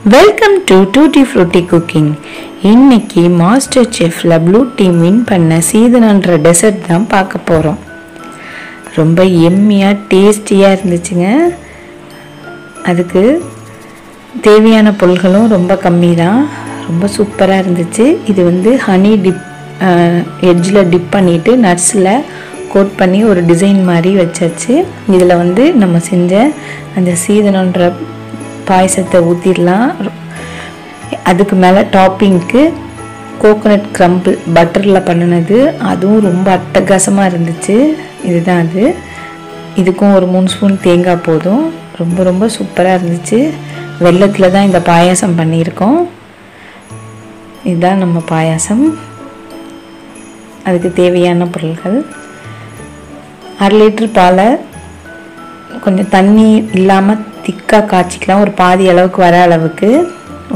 Welcome to tutti frutti cooking. இன்னைக்கு master செஃப்ல blue team win பண்ண சீதனன்ற dessert தான் பார்க்க போகிறோம். ரொம்ப எம்மியாக டேஸ்டியாக இருந்துச்சுங்க. அதுக்கு தேவையான பொருள்களும் ரொம்ப கம்மி தான். ரொம்ப சூப்பராக இருந்துச்சு. இது வந்து ஹனி எட்ஜில் டிப் பண்ணிவிட்டு நட்ஸில் கோட் பண்ணி ஒரு டிசைன் மாதிரி வச்சாச்சு. இதில் வந்து நம்ம செஞ்ச அந்த சீதனன்ற பாயசத்தை ஊற்றிடலாம். அதுக்கு மேலே டாப்பிங்க்கு கோகோனட் க்ரம்பிள் பட்டரில் பண்ணினது, அதுவும் ரொம்ப அட்டகாசமாக இருந்துச்சு. இதுதான் அது. இதுக்கும் ஒரு 3 ஸ்பூன் தேங்காய் போதும். ரொம்ப ரொம்ப சூப்பராக இருந்துச்சு. வெல்லத்தில் தான் இந்த பாயாசம் பண்ணியிருக்கோம். இதுதான் நம்ம பாயாசம். அதுக்கு தேவையான பொருட்கள்: 1/2 லிட்டர் பாலை கொஞ்சம் தண்ணி இல்லாமல் திக்காக காய்ச்சிக்கலாம். ஒரு பாதி அளவுக்கு வர அளவுக்கு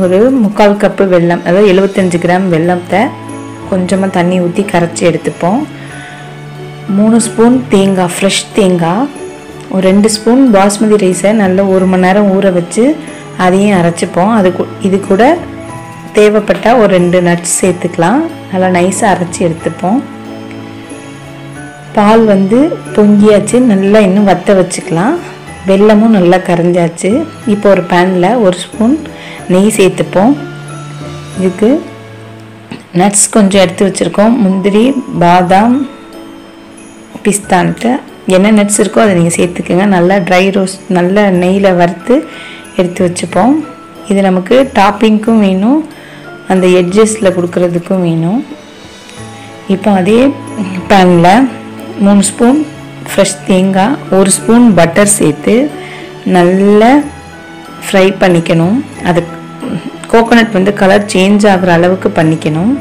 ஒரு 3/4 கப்பு வெல்லம், அதாவது 75 கிராம் வெல்லத்தை கொஞ்சமாக தண்ணி ஊற்றி கரைச்சி எடுத்துப்போம். 3 ஸ்பூன் தேங்காய், ஃப்ரெஷ் தேங்காய். ஒரு 2 ஸ்பூன் பாஸ்மதி ரைஸை நல்லா 1 மணி நேரம் ஊற வச்சு அதையும் அரைச்சிப்போம். இது கூட தேவைப்பட்டால் ஒரு 2 நட்ஸ் சேர்த்துக்கலாம். நல்லா நைஸாக அரைச்சி எடுத்துப்போம். பால் வந்து பொங்கியாச்சு, நல்லா இன்னும் வற்ற வச்சுக்கலாம். வெல்லமும் நல்லா கரைஞ்சாச்சு. இப்போ ஒரு பேனில் 1 ஸ்பூன் நெய் சேர்த்துப்போம். இதுக்கு நட்ஸ் கொஞ்சம் எடுத்து வச்சுருக்கோம். முந்திரி, பாதாம், பிஸ்தான்ட்டு என்ன நட்ஸ் இருக்கோ அதை நீங்கள் சேர்த்துக்கோங்க. நல்லா ட்ரை ரோஸ்ட் நல்லா நெய்யில் வறுத்து எடுத்து வச்சுப்போம். இது நமக்கு டாப்பிங்க்கும் வேணும், அந்த எட்ஜஸில் கொடுக்குறதுக்கும் வேணும். இப்போ அதே பேனில் 3 ஸ்பூன் ஃப்ரெஷ் தேங்காய், 1 ஸ்பூன் பட்டர் சேர்த்து நல்லா ஃப்ரை பண்ணிக்கணும். அது கோகோனட் வந்து கலர் சேஞ்ச் ஆகிற அளவுக்கு பண்ணிக்கணும்.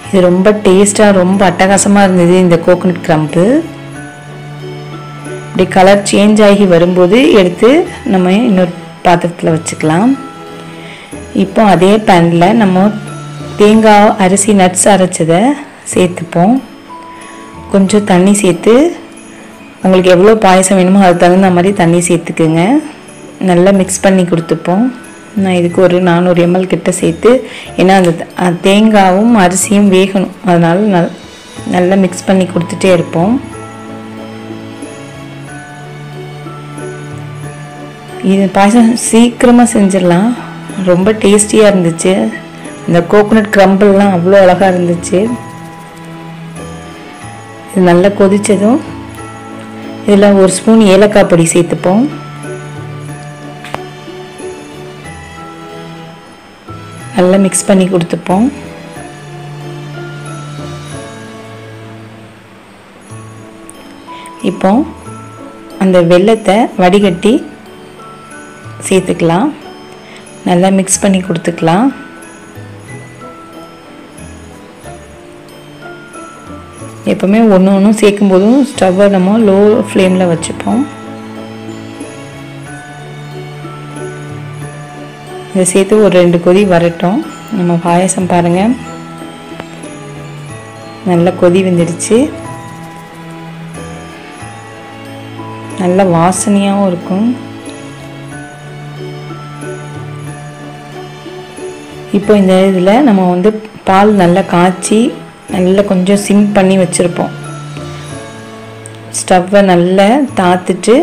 இது ரொம்ப டேஸ்ட்டாக ரொம்ப அட்டகாசமாக இருந்தது. இந்த கோகோனட் க்ரம்பிள் இப்படி கலர் சேஞ்ச் ஆகி வரும்போது எடுத்து நம்ம இன்னொரு பாத்திரத்தில் வச்சுக்கலாம். இப்போ அதே பேனில் நம்ம தேங்காய், அரிசி, நட்ஸ் அரைச்சதை சேர்த்துப்போம். கொஞ்சம் தண்ணி சேர்த்து உங்களுக்கு எவ்வளோ பாயசம் வேணுமோ அதுக்கு தகுந்த மாதிரி தண்ணி சேர்த்துக்குங்க. நல்லா மிக்ஸ் பண்ணி கொடுத்துப்போம். நான் இதுக்கு ஒரு 400 ml கிட்ட சேர்த்து, ஏன்னா அந்த தேங்காயும் அரிசியும் வேகணும், அதனால் நல்லா மிக்ஸ் பண்ணி கொடுத்துட்டே இருப்போம். இது பாயசம் சீக்கிரமாக செஞ்சிடலாம். ரொம்ப டேஸ்டியாக இருந்துச்சு. இந்த கோகோனட் க்ரம்பிள்லாம் அவ்வளோ அழகாக இருந்துச்சு. இது நல்லா கொதித்ததும் இதில் 1 ஸ்பூன் ஏலக்காய் பொடி சேர்த்துப்போம். நல்லா மிக்ஸ் பண்ணி கொடுத்துப்போம். இப்போ அந்த வெல்லத்தை வடிகட்டி சேர்த்துக்கலாம். நல்லா மிக்ஸ் பண்ணி கொடுத்துக்கலாம். எப்போவுமே ஒன்று சேர்க்கும் போதும் ஸ்டவ்வை நம்ம லோ ஃப்ளேமில் வச்சுப்போம். இதை சேர்த்து ஒரு 2 கொதி வரட்டும். நம்ம பாயசம் பாருங்கள், நல்லா கொதி வந்துடுச்சு. நல்ல வாசனையாகவும் இருக்கும். இப்போ இந்த இதில் நம்ம வந்து பால் நல்லா காய்ச்சி நல்லா கொஞ்சம் சிம் பண்ணி வச்சுருப்போம். ஸ்டவ்வை நல்லா தாத்துட்டு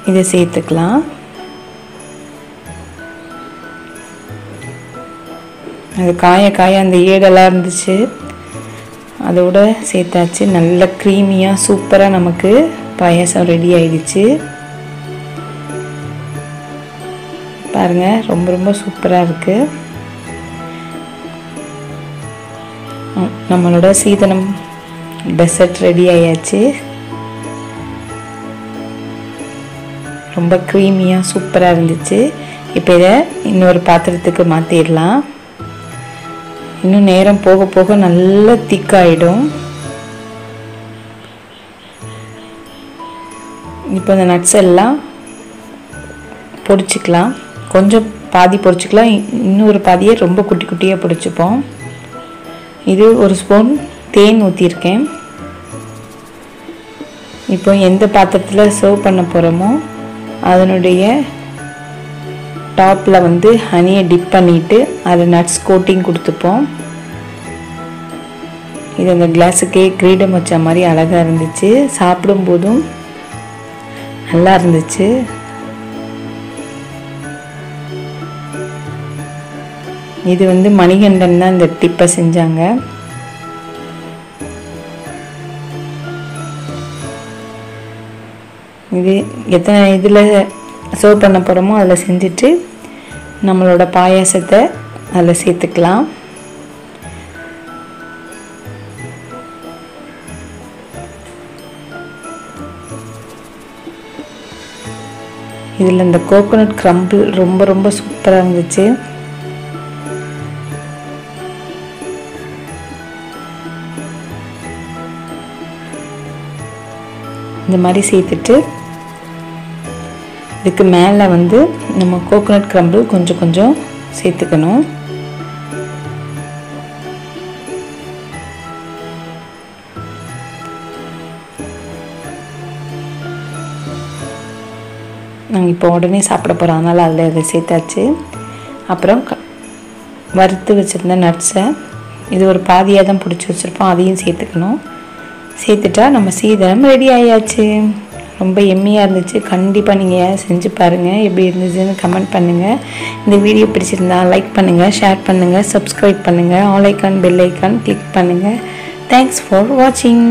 இதை சேர்த்துக்கலாம். அது காய அந்த ஏடெல்லாம் இருந்துச்சு, அதோட சேர்த்தாச்சு. நல்ல க்ரீமியாக சூப்பராக நமக்கு பாயாசம் ரெடி ஆயிடுச்சு. பாருங்கள், ரொம்ப ரொம்ப சூப்பராக இருக்குது. நம்மளோட சீதனம் டெசர்ட் ரெடி ஆயாச்சு. ரொம்ப க்ரீமியாக சூப்பராக இருந்துச்சு. இப்போ இதை இன்னொரு பாத்திரத்துக்கு மாற்றிடலாம். இன்னும் நேரம் போக போக நல்லா திக்காயிடும். இப்போ இந்த நட்ஸ் எல்லாம் பொடிச்சிக்கலாம். கொஞ்சம் பாதி பொடிச்சிக்கலாம், இன்னொரு பாதியை ரொம்ப குட்டி குட்டியாக பொடிச்சுப்போம். இது 1 ஸ்பூன் தேன் ஊற்றிருக்கேன். இப்போ எந்த பாத்திரத்தில் சர்வ் பண்ண போகிறோமோ அதனுடைய டாப்பில் வந்து ஹனியை டிப் பண்ணிவிட்டு அதில் நட்ஸ் கோட்டிங் கொடுத்துப்போம். இது அந்த கிளாஸுக்கே கிரீடம் வச்ச மாதிரி அழகாக இருந்துச்சு. சாப்பிடும்போதும் நல்லா இருந்துச்சு. இது வந்து மணிகண்டன் தான் இந்த டிப்பை செஞ்சாங்க. இது எத்தனை இதில் சர்வ் பண்ண போகிறோமோ அதில் செஞ்சுட்டு நம்மளோட பாயாசத்தை அதில் சேர்த்துக்கலாம். இதில் இந்த கோகோனட் கிரம்பிள் ரொம்ப ரொம்ப சூப்பராக இருந்துச்சு. இந்த மாதிரி சேர்த்துட்டு இதுக்கு மேலே வந்து நம்ம கோகோனட் கிரம்பிள் கொஞ்சம் கொஞ்சம் சேர்த்துக்கணும். நாங்கள் இப்போ உடனே சாப்பிட போகிறோம், அதனால் அதில் அதை சேர்த்தாச்சு. அப்புறம் வறுத்து வச்சுருந்த நட்ஸை இது ஒரு பாதியாக தான் பிடிச்சி வச்சுருப்போம், அதையும் சேர்த்துக்கணும். சேர்த்துட்டா நம்ம சீதனம் ரெடி ஆயாச்சு. ரொம்ப எம்மியாக இருந்துச்சு. கண்டிப்பாக நீங்கள் செஞ்சு பாருங்கள், எப்படி இருந்துச்சுன்னு கமெண்ட் பண்ணுங்கள். இந்த வீடியோ பிடிச்சிருந்தா லைக் பண்ணுங்கள், ஷேர் பண்ணுங்கள், சப்ஸ்கிரைப் பண்ணுங்கள், all icon bell icon click பண்ணுங்கள். தேங்க்ஸ் ஃபார் வாட்சிங்.